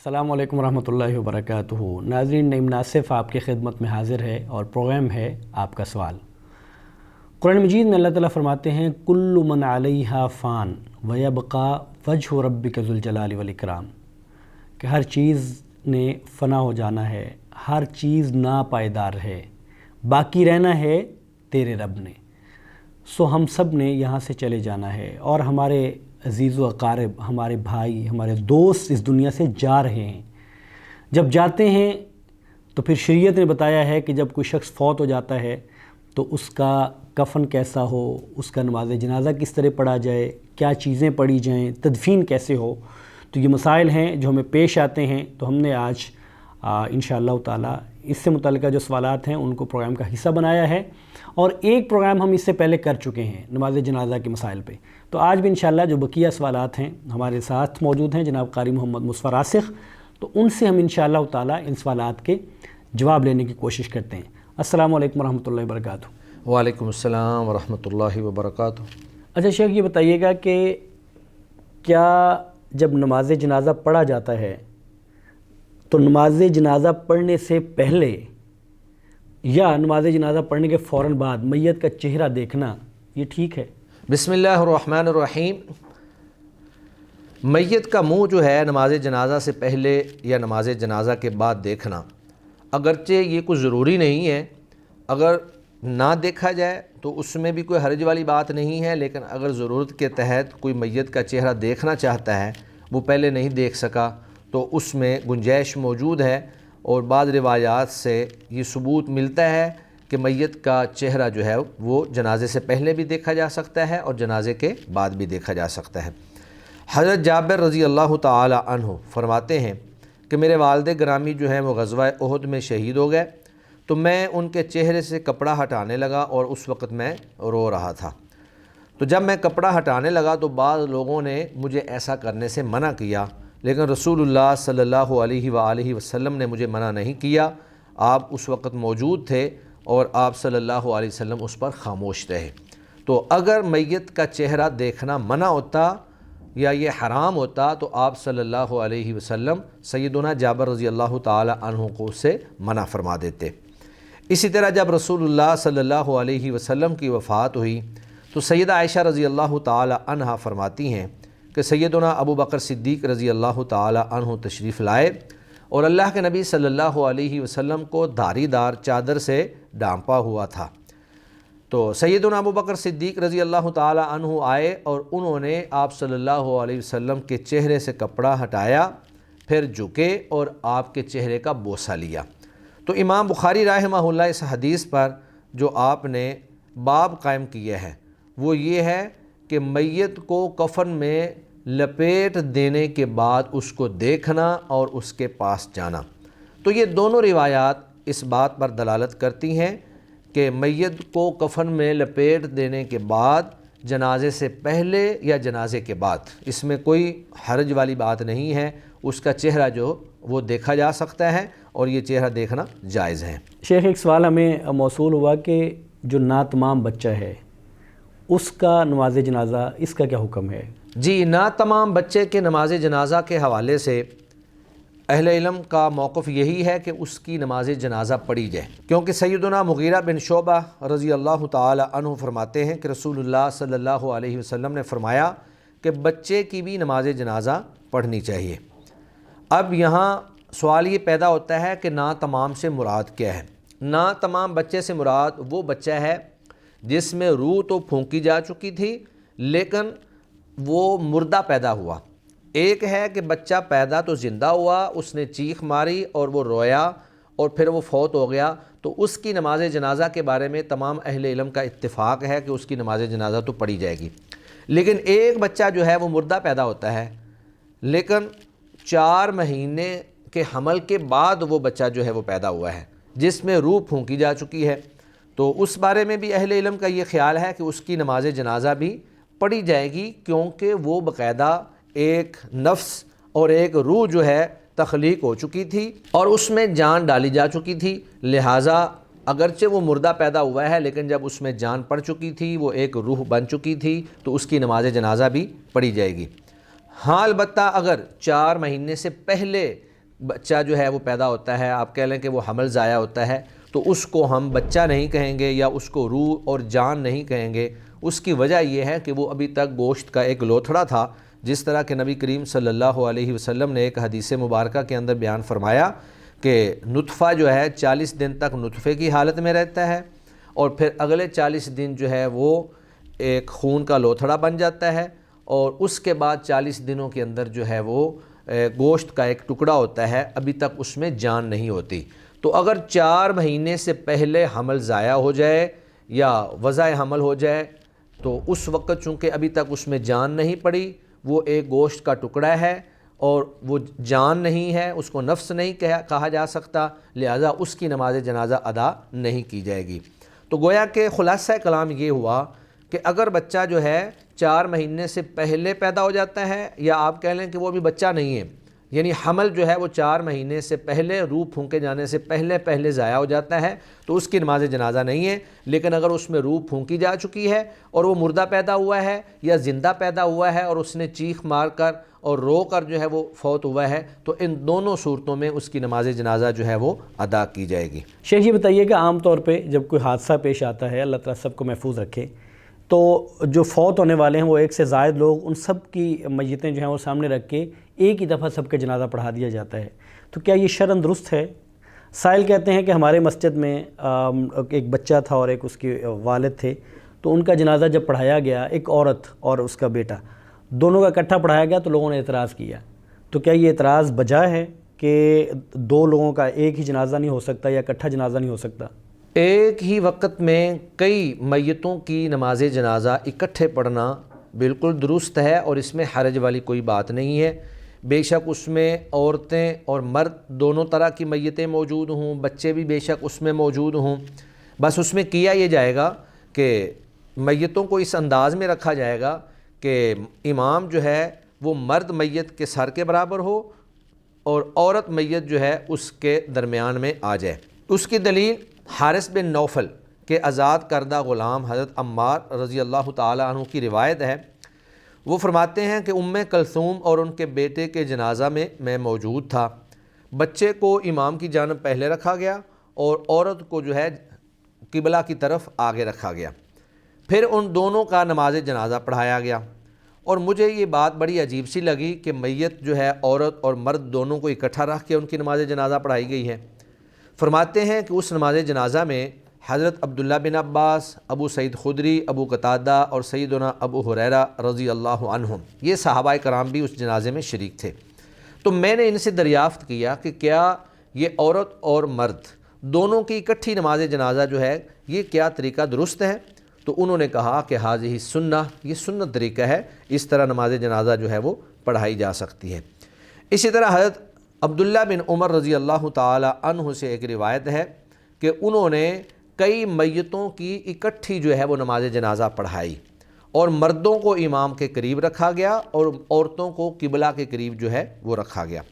السلام علیکم ورحمۃ اللہ وبرکاتہ۔ ناظرین، نعیم ناصف آپ کی خدمت میں حاضر ہے اور پروگرام ہے آپ کا سوال۔ قرآن مجید میں اللہ تعالیٰ فرماتے ہیں کل من علیہا فان ویبقی وجہ ربک ذو الجلال والاکرام، کہ ہر چیز نے فنا ہو جانا ہے، ہر چیز ناپائیدار ہے، باقی رہنا ہے تیرے رب نے۔ سو ہم سب نے یہاں سے چلے جانا ہے، اور ہمارے عزیز و اقارب، ہمارے بھائی، ہمارے دوست اس دنیا سے جا رہے ہیں۔ جب جاتے ہیں تو پھر شریعت نے بتایا ہے کہ جب کوئی شخص فوت ہو جاتا ہے تو اس کا کفن کیسا ہو، اس کا نماز جنازہ کس طرح پڑھا جائے، کیا چیزیں پڑھی جائیں، تدفین کیسے ہو۔ تو یہ مسائل ہیں جو ہمیں پیش آتے ہیں، تو ہم نے آج انشاءاللہ تعالی اس سے متعلقہ جو سوالات ہیں ان کو پروگرام کا حصہ بنایا ہے، اور ایک پروگرام ہم اس سے پہلے کر چکے ہیں نماز جنازہ کے مسائل پہ۔ تو آج بھی انشاءاللہ جو بقیہ سوالات ہیں ہمارے ساتھ موجود ہیں جناب قاری محمد مصطفیٰ راسخ، تو ان سے ہم انشاءاللہ تعالی ان سوالات کے جواب لینے کی کوشش کرتے ہیں۔ السلام علیکم ورحمۃ اللہ وبرکاتہ۔ وعلیکم السلام ورحمۃ اللہ وبرکاتہ۔ اچھا شیخ، یہ بتائیے گا کہ کیا جب نماز جنازہ پڑھا جاتا ہے تو نماز جنازہ پڑھنے سے پہلے یا نماز جنازہ پڑھنے کے فوراً بعد میت کا چہرہ دیکھنا یہ ٹھیک ہے؟ بسم اللہ الرحمن الرحیم۔ میت کا منہ جو ہے نماز جنازہ سے پہلے یا نماز جنازہ کے بعد دیکھنا، اگرچہ یہ کوئی ضروری نہیں ہے، اگر نہ دیکھا جائے تو اس میں بھی کوئی حرج والی بات نہیں ہے، لیکن اگر ضرورت کے تحت کوئی میت کا چہرہ دیکھنا چاہتا ہے، وہ پہلے نہیں دیکھ سکا، تو اس میں گنجائش موجود ہے، اور بعض روایات سے یہ ثبوت ملتا ہے کہ میت کا چہرہ جو ہے وہ جنازے سے پہلے بھی دیکھا جا سکتا ہے اور جنازے کے بعد بھی دیکھا جا سکتا ہے۔ حضرت جابر رضی اللہ تعالی عنہ فرماتے ہیں کہ میرے والد گرامی جو ہیں وہ غزوہ احد میں شہید ہو گئے، تو میں ان کے چہرے سے کپڑا ہٹانے لگا، اور اس وقت میں رو رہا تھا۔ تو جب میں کپڑا ہٹانے لگا تو بعض لوگوں نے مجھے ایسا کرنے سے منع کیا، لیکن رسول اللہ صلی اللہ علیہ وآلہ وسلم نے مجھے منع نہیں کیا۔ آپ اس وقت موجود تھے اور آپ صلی اللہ علیہ وسلم اس پر خاموش رہے۔ تو اگر میت کا چہرہ دیکھنا منع ہوتا یا یہ حرام ہوتا تو آپ صلی اللہ علیہ وسلم سیدنا جابر رضی اللہ تعالی عنہ کو اس سے منع فرما دیتے۔ اسی طرح جب رسول اللہ صلی اللہ علیہ وسلم کی وفات ہوئی تو سیدہ عائشہ رضی اللہ تعالی عنہا فرماتی ہیں کہ سیدنا ابو بکر صدیق رضی اللہ تعالی عنہ تشریف لائے، اور اللہ کے نبی صلی اللہ علیہ وسلم کو دھاری دار چادر سے ڈھانپا ہوا تھا۔ تو سیدنا ابو بکر صدیق رضی اللہ تعالی عنہ آئے اور انہوں نے آپ صلی اللہ علیہ وسلم کے چہرے سے کپڑا ہٹایا، پھر جھکے اور آپ کے چہرے کا بوسہ لیا۔ تو امام بخاری رحمہ اللہ اس حدیث پر جو آپ نے باب قائم کیا ہے وہ یہ ہے کہ میت کو کفن میں لپیٹ دینے کے بعد اس کو دیکھنا اور اس کے پاس جانا۔ تو یہ دونوں روایات اس بات پر دلالت کرتی ہیں کہ میت کو کفن میں لپیٹ دینے کے بعد جنازے سے پہلے یا جنازے کے بعد، اس میں کوئی حرج والی بات نہیں ہے، اس کا چہرہ جو وہ دیکھا جا سکتا ہے اور یہ چہرہ دیکھنا جائز ہے۔ شیخ، ایک سوال ہمیں موصول ہوا کہ جو ناتمام بچہ ہے اس کا نماز جنازہ، اس کا کیا حکم ہے؟ جی، ناتمام بچے کے نماز جنازہ کے حوالے سے اہل علم کا موقف یہی ہے کہ اس کی نماز جنازہ پڑھی جائے، کیونکہ سیدنا مغیرہ بن شعبہ رضی اللہ تعالی عنہ فرماتے ہیں کہ رسول اللہ صلی اللہ علیہ وسلم نے فرمایا کہ بچے کی بھی نماز جنازہ پڑھنی چاہیے۔ اب یہاں سوال یہ پیدا ہوتا ہے کہ ناتمام سے مراد کیا ہے؟ ناتمام بچے سے مراد وہ بچہ ہے جس میں روح تو پھونکی جا چکی تھی لیکن وہ مردہ پیدا ہوا۔ ایک ہے کہ بچہ پیدا تو زندہ ہوا، اس نے چیخ ماری اور وہ رویا اور پھر وہ فوت ہو گیا، تو اس کی نماز جنازہ کے بارے میں تمام اہل علم کا اتفاق ہے کہ اس کی نماز جنازہ تو پڑھی جائے گی۔ لیکن ایک بچہ جو ہے وہ مردہ پیدا ہوتا ہے، لیکن 4 مہینے کے حمل کے بعد وہ بچہ جو ہے وہ پیدا ہوا ہے جس میں روح پھونکی جا چکی ہے، تو اس بارے میں بھی اہل علم کا یہ خیال ہے کہ اس کی نماز جنازہ بھی پڑھی جائے گی، کیونکہ وہ باقاعدہ ایک نفس اور ایک روح جو ہے تخلیق ہو چکی تھی اور اس میں جان ڈالی جا چکی تھی، لہٰذا اگرچہ وہ مردہ پیدا ہوا ہے لیکن جب اس میں جان پڑ چکی تھی، وہ ایک روح بن چکی تھی، تو اس کی نماز جنازہ بھی پڑھی جائے گی۔ ہاں البتہ اگر 4 مہینے سے پہلے بچہ جو ہے وہ پیدا ہوتا ہے، آپ کہہ لیں کہ وہ حمل ضائع ہوتا ہے، تو اس کو ہم بچہ نہیں کہیں گے یا اس کو روح اور جان نہیں کہیں گے۔ اس کی وجہ یہ ہے کہ وہ ابھی تک گوشت کا ایک لوتھڑا تھا، جس طرح کہ نبی کریم صلی اللہ علیہ وسلم نے ایک حدیث مبارکہ کے اندر بیان فرمایا کہ نطفہ جو ہے 40 دن تک نطفے کی حالت میں رہتا ہے، اور پھر اگلے 40 دن جو ہے وہ ایک خون کا لوتھڑا بن جاتا ہے، اور اس کے بعد 40 دنوں کے اندر جو ہے وہ گوشت کا ایک ٹکڑا ہوتا ہے، ابھی تک اس میں جان نہیں ہوتی۔ تو اگر 4 مہینے سے پہلے حمل ضائع ہو جائے یا وضع حمل ہو جائے تو اس وقت چونکہ ابھی تک اس میں جان نہیں پڑی، وہ ایک گوشت کا ٹکڑا ہے اور وہ جان نہیں ہے، اس کو نفس نہیں کہا جا سکتا، لہذا اس کی نماز جنازہ ادا نہیں کی جائے گی۔ تو گویا کہ خلاصہ کلام یہ ہوا کہ اگر بچہ جو ہے 4 مہینے سے پہلے پیدا ہو جاتا ہے، یا آپ کہہ لیں کہ وہ بھی بچہ نہیں ہے، یعنی حمل جو ہے وہ 4 مہینے سے پہلے، روح پھونکے جانے سے پہلے ضائع ہو جاتا ہے، تو اس کی نماز جنازہ نہیں ہے۔ لیکن اگر اس میں روح پھونکی جا چکی ہے اور وہ مردہ پیدا ہوا ہے یا زندہ پیدا ہوا ہے اور اس نے چیخ مار کر اور رو کر جو ہے وہ فوت ہوا ہے، تو ان دونوں صورتوں میں اس کی نماز جنازہ جو ہے وہ ادا کی جائے گی۔ شیخ جی بتائیے کہ عام طور پہ جب کوئی حادثہ پیش آتا ہے، اللہ تعالیٰ سب کو محفوظ رکھے، تو جو فوت ہونے والے ہیں وہ 1 سے زائد لوگ، ان سب کی میتیں جو ہیں وہ سامنے رکھ کے ایک ہی دفعہ سب کا جنازہ پڑھا دیا جاتا ہے، تو کیا یہ شرعاً درست ہے؟ سائل کہتے ہیں کہ ہمارے مسجد میں ایک بچہ تھا اور ایک اس کے والد تھے، تو ان کا جنازہ جب پڑھایا گیا، ایک عورت اور اس کا بیٹا، دونوں کا اکٹھا پڑھایا گیا، تو لوگوں نے اعتراض کیا، تو کیا یہ اعتراض بجا ہے کہ 2 لوگوں کا ایک ہی جنازہ نہیں ہو سکتا یا اکٹھا جنازہ نہیں ہو سکتا؟ ایک ہی وقت میں کئی میتوں کی نماز جنازہ اکٹھے پڑھنا بالکل درست ہے، اور اس میں حرج والی کوئی بات نہیں ہے۔ بے شک اس میں عورتیں اور مرد دونوں طرح کی میتیں موجود ہوں، بچے بھی بے شک اس میں موجود ہوں، بس اس میں کیا یہ جائے گا کہ میتوں کو اس انداز میں رکھا جائے گا کہ امام جو ہے وہ مرد میت کے سر کے برابر ہو اور عورت میت جو ہے اس کے درمیان میں آ جائے۔ اس کی دلیل حارث بن نوفل کے آزاد کردہ غلام حضرت عمار رضی اللہ تعالی عنہ کی روایت ہے۔ وہ فرماتے ہیں کہ ام کلثوم اور ان کے بیٹے کے جنازہ میں موجود تھا۔ بچے کو امام کی جانب پہلے رکھا گیا اور عورت کو جو ہے قبلہ کی طرف آگے رکھا گیا، پھر ان دونوں کا نماز جنازہ پڑھایا گیا۔ اور مجھے یہ بات بڑی عجیب سی لگی کہ میت جو ہے عورت اور مرد دونوں کو اکٹھا رکھ کے ان کی نماز جنازہ پڑھائی گئی ہے۔ فرماتے ہیں کہ اس نماز جنازہ میں حضرت عبداللہ بن عباس، ابو سعید خدری، ابو قتادہ اور سیدنا ابو ہریرہ رضی اللہ عنہم، یہ صحابہ کرام بھی اس جنازے میں شریک تھے۔ تو میں نے ان سے دریافت کیا کہ کیا یہ عورت اور مرد دونوں کی اکٹھی نماز جنازہ جو ہے یہ کیا طریقہ درست ہے؟ تو انہوں نے کہا کہ حاضہ سنہ، یہ سنت طریقہ ہے، اس طرح نماز جنازہ جو ہے وہ پڑھائی جا سکتی ہے۔ اسی طرح حضرت عبداللہ بن عمر رضی اللہ تعالی عنہ سے ایک روایت ہے کہ انہوں نے کئی میتوں کی اکٹھی جو ہے وہ نماز جنازہ پڑھائی، اور مردوں کو امام کے قریب رکھا گیا اور عورتوں کو قبلہ کے قریب جو ہے وہ رکھا گیا۔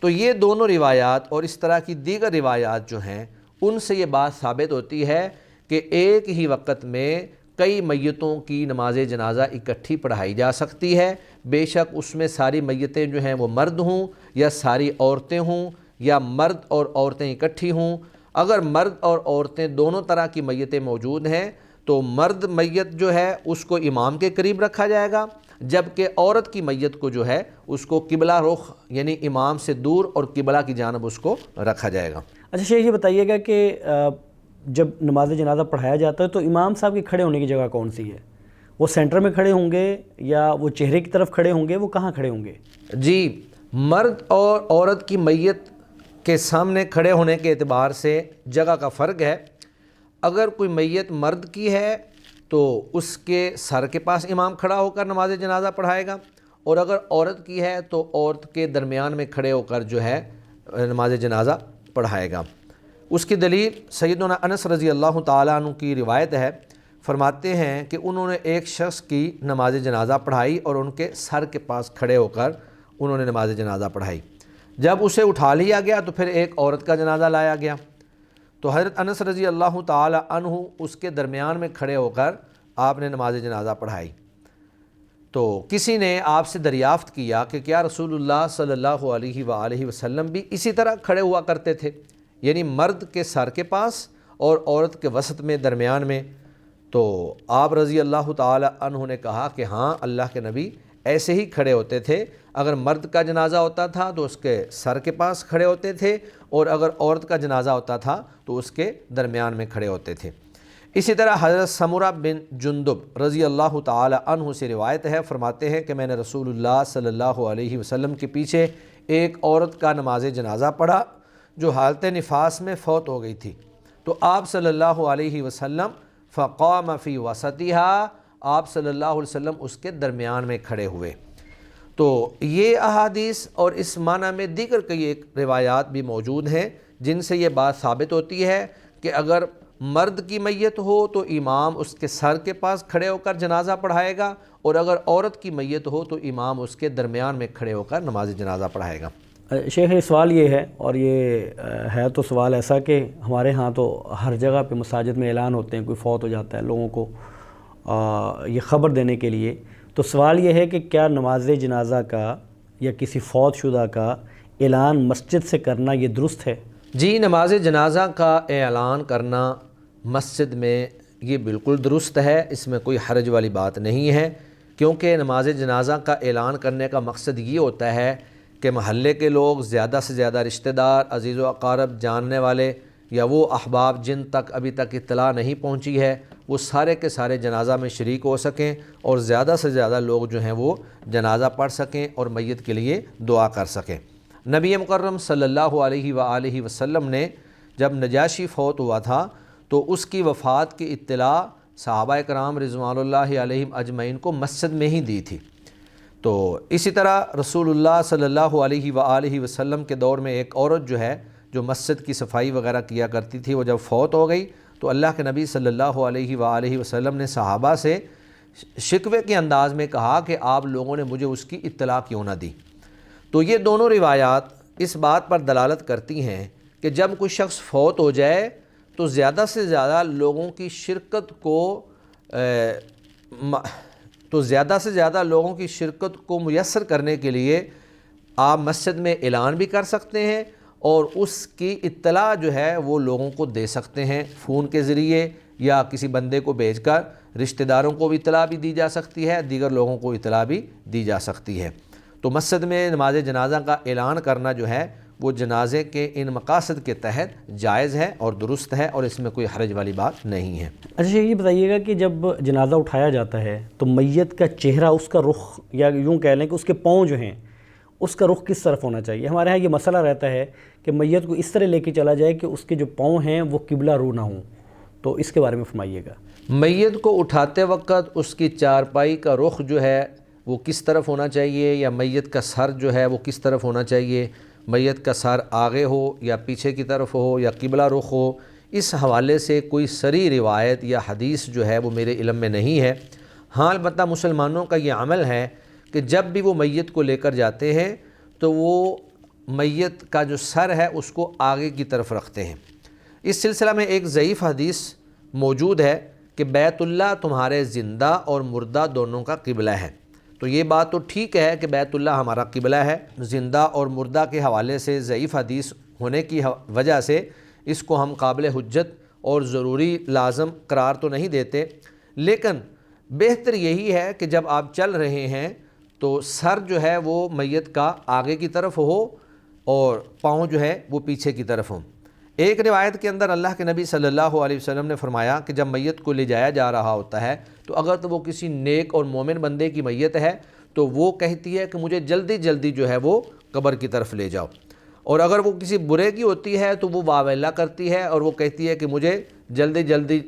تو یہ دونوں روایات اور اس طرح کی دیگر روایات جو ہیں ان سے یہ بات ثابت ہوتی ہے کہ ایک ہی وقت میں کئی میتوں کی نماز جنازہ اکٹھی پڑھائی جا سکتی ہے، بے شک اس میں ساری میتیں جو ہیں وہ مرد ہوں یا ساری عورتیں ہوں یا مرد اور عورتیں اکٹھی ہوں۔ اگر مرد اور عورتیں دونوں طرح کی میتیں موجود ہیں تو مرد میت جو ہے اس کو امام کے قریب رکھا جائے گا، جبکہ عورت کی میت کو جو ہے اس کو قبلہ رخ یعنی امام سے دور اور قبلہ کی جانب اس کو رکھا جائے گا۔ اچھا شیخ یہ بتائیے گا کہ جب نماز جنازہ پڑھایا جاتا ہے تو امام صاحب کے کھڑے ہونے کی جگہ کون سی ہے؟ وہ سینٹر میں کھڑے ہوں گے یا وہ چہرے کی طرف کھڑے ہوں گے؟ وہ کہاں کھڑے ہوں گے؟ جی، مرد اور عورت کی میت کے سامنے کھڑے ہونے کے اعتبار سے جگہ کا فرق ہے۔ اگر کوئی میت مرد کی ہے تو اس کے سر کے پاس امام کھڑا ہو کر نماز جنازہ پڑھائے گا، اور اگر عورت کی ہے تو عورت کے درمیان میں کھڑے ہو کر جو ہے نماز جنازہ پڑھائے گا۔ اس کی دلیل سیدنا انس رضی اللہ تعالیٰ عنہ کی روایت ہے، فرماتے ہیں کہ انہوں نے ایک شخص کی نماز جنازہ پڑھائی اور ان کے سر کے پاس کھڑے ہو کر انہوں نے نماز جنازہ پڑھائی۔ جب اسے اٹھا لیا گیا تو پھر ایک عورت کا جنازہ لایا گیا، تو حضرت انس رضی اللہ تعالی عنہ اس کے درمیان میں کھڑے ہو کر آپ نے نماز جنازہ پڑھائی۔ تو کسی نے آپ سے دریافت کیا کہ کیا رسول اللہ صلی اللہ علیہ وآلہ وسلم بھی اسی طرح کھڑے ہوا کرتے تھے، یعنی مرد کے سر کے پاس اور عورت کے وسط میں، درمیان میں؟ تو آپ رضی اللہ تعالی عنہ نے کہا کہ ہاں، اللہ کے نبی ایسے ہی کھڑے ہوتے تھے۔ اگر مرد کا جنازہ ہوتا تھا تو اس کے سر کے پاس کھڑے ہوتے تھے، اور اگر عورت کا جنازہ ہوتا تھا تو اس کے درمیان میں کھڑے ہوتے تھے۔ اسی طرح حضرت سمرہ بن جندب رضی اللہ تعالی عنہ سے روایت ہے، فرماتے ہیں کہ میں نے رسول اللہ صلی اللہ علیہ وسلم کے پیچھے ایک عورت کا نماز جنازہ پڑھا جو حالت نفاس میں فوت ہو گئی تھی، تو آپ صلی اللہ علیہ وسلم فقام فی وسطها، آپ صلی اللہ علیہ وسلم اس کے درمیان میں کھڑے ہوئے۔ تو یہ احادیث اور اس معنی میں دیگر کئی ایک روایات بھی موجود ہیں جن سے یہ بات ثابت ہوتی ہے کہ اگر مرد کی میت ہو تو امام اس کے سر کے پاس کھڑے ہو کر جنازہ پڑھائے گا، اور اگر عورت کی میت ہو تو امام اس کے درمیان میں کھڑے ہو کر نماز جنازہ پڑھائے گا۔ شیخ، سوال یہ ہے، اور یہ ہے تو سوال ایسا کہ ہمارے ہاں تو ہر جگہ پہ مساجد میں اعلان ہوتے ہیں، کوئی فوت ہو جاتا ہے لوگوں کو یہ خبر دینے کے لیے، تو سوال یہ ہے کہ کیا نماز جنازہ کا یا کسی فوت شدہ کا اعلان مسجد سے کرنا یہ درست ہے؟ جی، نماز جنازہ کا اعلان کرنا مسجد میں یہ بالکل درست ہے، اس میں کوئی حرج والی بات نہیں ہے، کیونکہ نماز جنازہ کا اعلان کرنے کا مقصد یہ ہوتا ہے کہ محلے کے لوگ، زیادہ سے زیادہ رشتہ دار، عزیز و اقارب، جاننے والے یا وہ احباب جن تک ابھی تک اطلاع نہیں پہنچی ہے، وہ سارے کے سارے جنازہ میں شریک ہو سکیں، اور زیادہ سے زیادہ لوگ جو ہیں وہ جنازہ پڑھ سکیں اور میت کے لیے دعا کر سکیں۔ نبی مکرم صلی اللہ علیہ وآلہ وسلم نے جب نجاشی فوت ہوا تھا تو اس کی وفات کی اطلاع صحابہ کرام رضوان اللہ علیہم اجمعین کو مسجد میں ہی دی تھی۔ تو اسی طرح رسول اللہ صلی اللہ علیہ وآلہ وسلم کے دور میں ایک عورت جو مسجد کی صفائی وغیرہ کیا کرتی تھی، وہ جب فوت ہو گئی تو اللہ کے نبی صلی اللہ علیہ وآلہ وسلم نے صحابہ سے شکوے کے انداز میں کہا کہ آپ لوگوں نے مجھے اس کی اطلاع کیوں نہ دی۔ تو یہ دونوں روایات اس بات پر دلالت کرتی ہیں کہ جب کوئی شخص فوت ہو جائے تو زیادہ سے زیادہ لوگوں کی شرکت کو میسر کرنے کے لیے آپ مسجد میں اعلان بھی کر سکتے ہیں، اور اس کی اطلاع جو ہے وہ لوگوں کو دے سکتے ہیں، فون کے ذریعے یا کسی بندے کو بھیج کر رشتہ داروں کو بھی اطلاع بھی دی جا سکتی ہے، دیگر لوگوں کو اطلاع بھی دی جا سکتی ہے۔ تو مسجد میں نماز جنازہ کا اعلان کرنا جو ہے وہ جنازے کے ان مقاصد کے تحت جائز ہے اور درست ہے، اور اس میں کوئی حرج والی بات نہیں ہے۔ اچھا، یہ بتائیے گا کہ جب جنازہ اٹھایا جاتا ہے تو میت کا چہرہ، اس کا رخ، یا یوں کہہ لیں کہ اس کے پاؤں جو ہیں اس کا رخ کس طرف ہونا چاہیے؟ ہمارے ہاں یہ مسئلہ رہتا ہے کہ میت کو اس طرح لے کے چلا جائے کہ اس کے جو پاؤں ہیں وہ قبلہ رو نہ ہوں، تو اس کے بارے میں فرمائیے گا۔ میت کو اٹھاتے وقت اس کی چارپائی کا رخ جو ہے وہ کس طرف ہونا چاہیے، یا میت کا سر جو ہے وہ کس طرف ہونا چاہیے، میت کا سر آگے ہو یا پیچھے کی طرف ہو یا قبلہ رخ ہو، اس حوالے سے کوئی صریح روایت یا حدیث جو ہے وہ میرے علم میں نہیں ہے۔ ہاں، البتہ مسلمانوں کا یہ عمل ہے کہ جب بھی وہ میت کو لے کر جاتے ہیں تو وہ میت کا جو سر ہے اس کو آگے کی طرف رکھتے ہیں۔ اس سلسلہ میں ایک ضعیف حدیث موجود ہے کہ بیت اللہ تمہارے زندہ اور مردہ دونوں کا قبلہ ہے۔ تو یہ بات تو ٹھیک ہے کہ بیت اللہ ہمارا قبلہ ہے، زندہ اور مردہ کے حوالے سے ضعیف حدیث ہونے کی وجہ سے اس کو ہم قابل حجت اور ضروری لازم قرار تو نہیں دیتے، لیکن بہتر یہی ہے کہ جب آپ چل رہے ہیں تو سر جو ہے وہ میت کا آگے کی طرف ہو اور پاؤں جو ہے وہ پیچھے کی طرف ہوں۔ ایک روایت کے اندر اللہ کے نبی صلی اللہ علیہ وسلم نے فرمایا کہ جب میت کو لے جایا جا رہا ہوتا ہے تو اگر تو وہ کسی نیک اور مومن بندے کی میت ہے تو وہ کہتی ہے کہ مجھے جلدی جلدی جو ہے وہ قبر کی طرف لے جاؤ، اور اگر وہ کسی برے کی ہوتی ہے تو وہ واویلا کرتی ہے اور وہ کہتی ہے کہ مجھے جلدی جلدی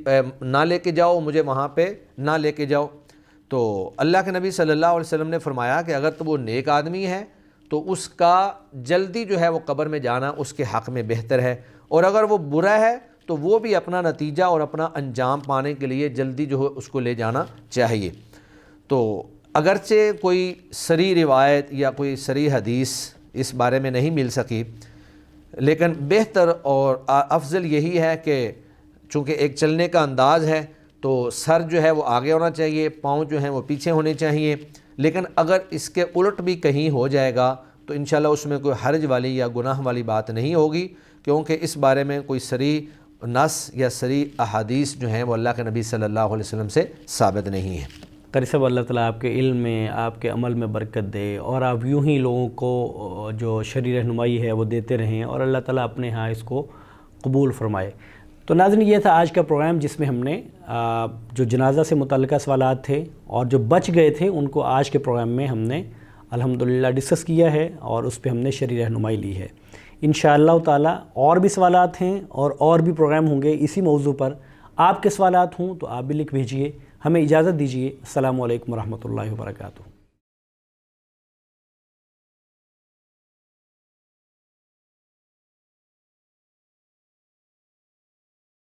نہ لے کے جاؤ، مجھے وہاں پہ نہ لے کے جاؤ۔ تو اللہ کے نبی صلی اللہ علیہ وسلم نے فرمایا کہ اگر تو وہ نیک آدمی ہے تو اس کا جلدی جو ہے وہ قبر میں جانا اس کے حق میں بہتر ہے، اور اگر وہ برا ہے تو وہ بھی اپنا نتیجہ اور اپنا انجام پانے کے لیے جلدی جو ہے اس کو لے جانا چاہیے۔ تو اگرچہ کوئی صریح روایت یا کوئی صریح حدیث اس بارے میں نہیں مل سکی، لیکن بہتر اور افضل یہی ہے کہ چونکہ ایک چلنے کا انداز ہے تو سر جو ہے وہ آگے ہونا چاہیے، پاؤں جو ہیں وہ پیچھے ہونے چاہیے، لیکن اگر اس کے الٹ بھی کہیں ہو جائے گا تو انشاءاللہ اس میں کوئی حرج والی یا گناہ والی بات نہیں ہوگی، کیونکہ اس بارے میں کوئی صریح نص یا صریح احادیث جو ہیں وہ اللہ کے نبی صلی اللہ علیہ وسلم سے ثابت نہیں ہیں۔ قاری صاحب، اللہ تعالیٰ آپ کے علم میں، آپ کے عمل میں برکت دے، اور آپ یوں ہی لوگوں کو جو شرعی رہنمائی ہے وہ دیتے رہیں، اور اللہ تعالیٰ اپنے ہاں اس کو قبول فرمائے۔ تو ناظرین، یہ تھا آج کا پروگرام جس میں ہم نے جو جنازہ سے متعلقہ سوالات تھے اور جو بچ گئے تھے ان کو آج کے پروگرام میں ہم نے الحمدللہ ڈسکس کیا ہے، اور اس پہ ہم نے شرعی رہنمائی لی ہے۔ انشاءاللہ تعالیٰ اور بھی سوالات ہیں اور بھی پروگرام ہوں گے اسی موضوع پر۔ آپ کے سوالات ہوں تو آپ بھی لکھ بھیجیے۔ ہمیں اجازت دیجیے۔ السلام علیکم ورحمۃ اللہ وبرکاتہ۔